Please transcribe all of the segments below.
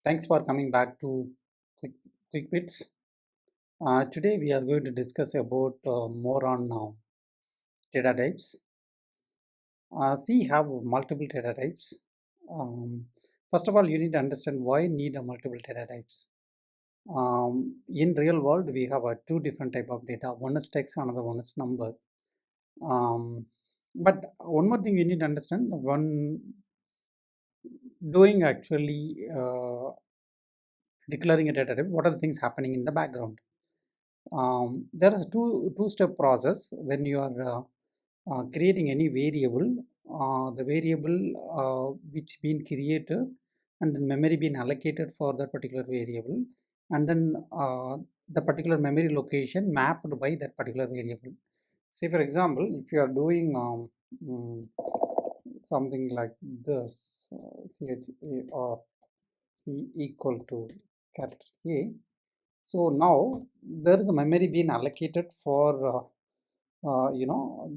Thanks for coming back to Quick, Quick Bits. Today we are going to discuss about more on data types. C have multiple data types. Um, First of all, you need to understand why need a multiple data types. In real world, we have two different type of data. One is text, another one is number. But one more thing you need to understand: when doing actually declaring a data type, what are the things happening in the background? There is two-step process when you are creating any variable. The variable which been created and then memory been allocated for that particular variable, and then the particular memory location mapped by that particular variable. Say for example, if you are doing something like this, or c equal to character a. So now there is a memory being allocated for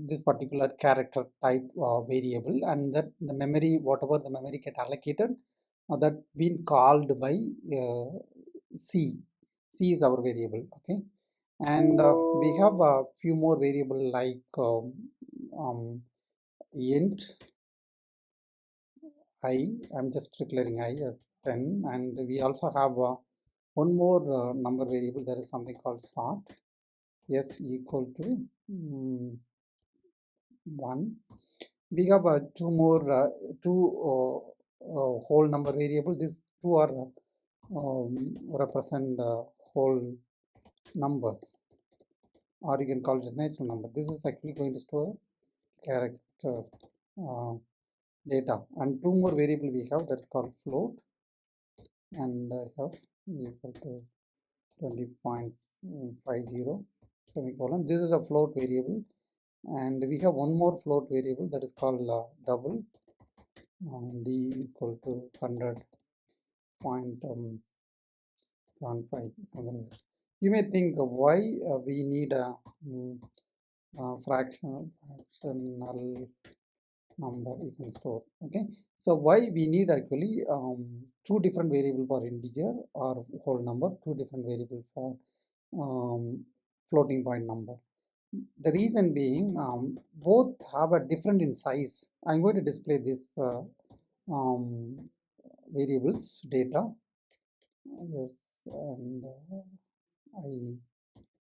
this particular character type variable, and that the memory, whatever the memory get allocated, that been called by uh, c. C is our variable, okay, and we have a few more variable like int I. I'm just declaring I as 10, and we also have one more number variable. There is something called sort s equal to 1. We have two whole number variable. These two are represent whole numbers, or you can call it a natural number. This is actually going to store character uh, data, and two more variable we have, that is called float, and I have equal to 20.50 semicolon. This is a float variable, and we have one more float variable that is called double, d equal to 100.75, something like that. You may think why we need a fractional number you can store. Okay, so why we need actually two different variable for integer or whole number, two different variable for floating point number. The reason being, both have a different in size. I'm going to display this um, variables data. Yes, and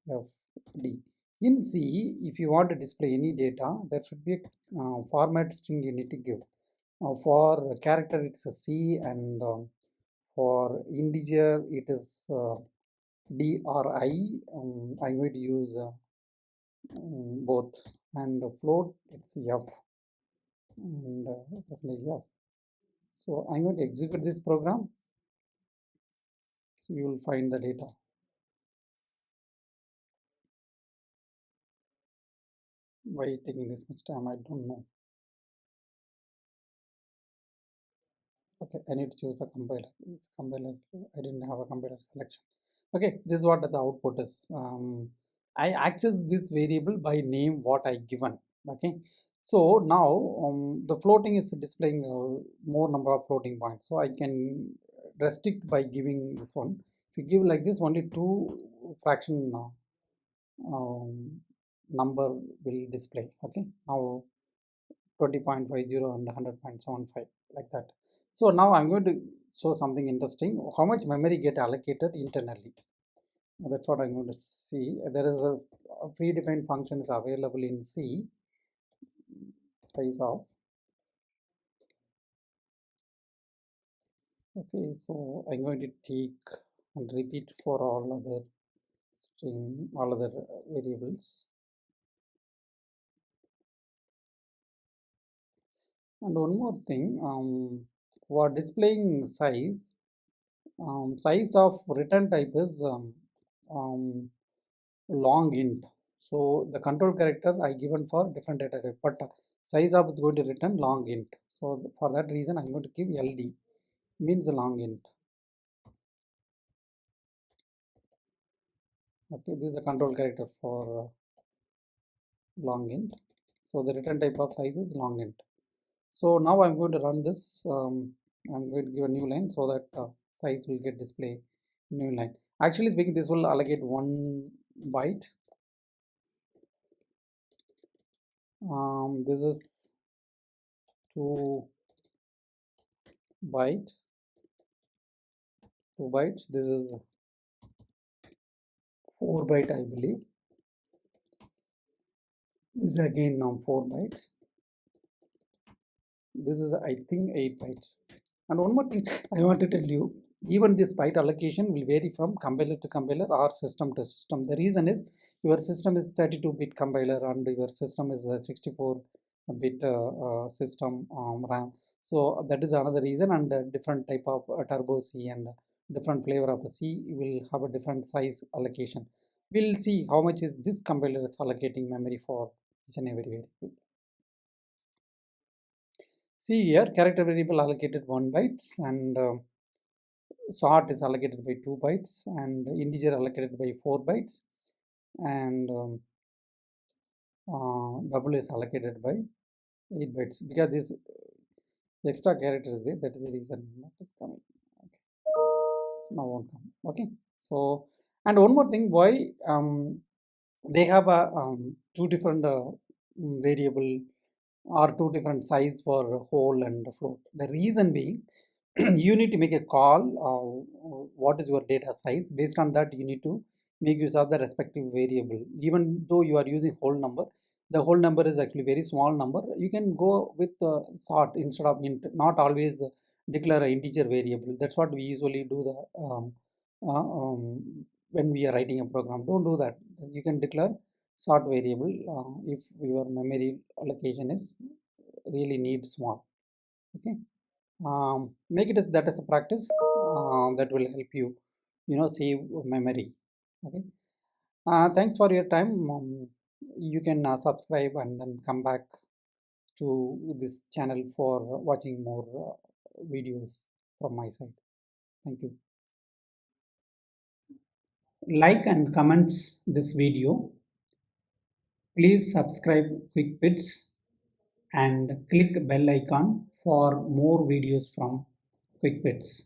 IFD. In C, if you want to display any data, there should be a format string you need to give. For character, it's a C, and for integer, it is D or I. I'm going to use both, and float, it's F, and percentage F. So I'm going to execute this program. So you will find the data. Why taking this much time, I don't know. Okay, I need to choose a compiler. This compiler, I didn't have a compiler selection. Okay, this is what the output is. I access this variable by name what I given. Okay, so now the floating is displaying more number of floating points. So I can restrict by giving this one. If you give like this, only two fraction number will display. Okay, now 20.50 and 100.75, like that. So now I'm going to show something interesting. How much memory get allocated internally? That's what I'm going to see. There is a predefined function is available in C, size of. Okay, so I'm going to take and repeat for all other string, all other variables. And one more thing, for displaying size, size of return type is long int. So the control character I given for different data type, but size of is going to return long int. So for that reason, I'm going to give LD, means long int. Okay, this is a control character for long int. So the return type of size is long int. So now I'm going to run this. I'm going to give a new line so that size will get display new line. Actually speaking, this will allocate 1 byte. This is 2 byte 2 bytes. This is 4 byte, I believe. This is again now 4 bytes. This is, I think, 8 bytes. And one more thing I want to tell you, even this byte allocation will vary from compiler to compiler or system to system. The reason is your system is 32-bit compiler and your system is a 64-bit system RAM. So that is another reason, and different type of turbo C and different flavor of C will have a different size allocation. We'll see how much is this compiler is allocating memory for each and every variable. See here, character variable allocated 1 bytes, and sort is allocated by 2 bytes, and integer allocated by 4 bytes, and double is allocated by 8 bytes, because this extra character is there. That is the reason that is coming. Okay. So now won't come. Okay. So, and one more thing, why they have a two different variable or two different size for whole and float. The reason being, you need to make a call, what is your data size. Based on that, you need to make use of the respective variable. Even though you are using whole number, the whole number is actually very small number. You can go with sort instead of int. Not always declare an integer variable. That's what we usually do when we are writing a program. Don't do that. You can declare sort variable if your memory allocation is really need small. Okay. Make it as that as a practice that will help you, save memory. Okay. Thanks for your time. You can subscribe and then come back to this channel for watching more videos from my side. Thank you. Like and comments this video. Please subscribe Quick Bits and click bell icon for more videos from Quick Bits.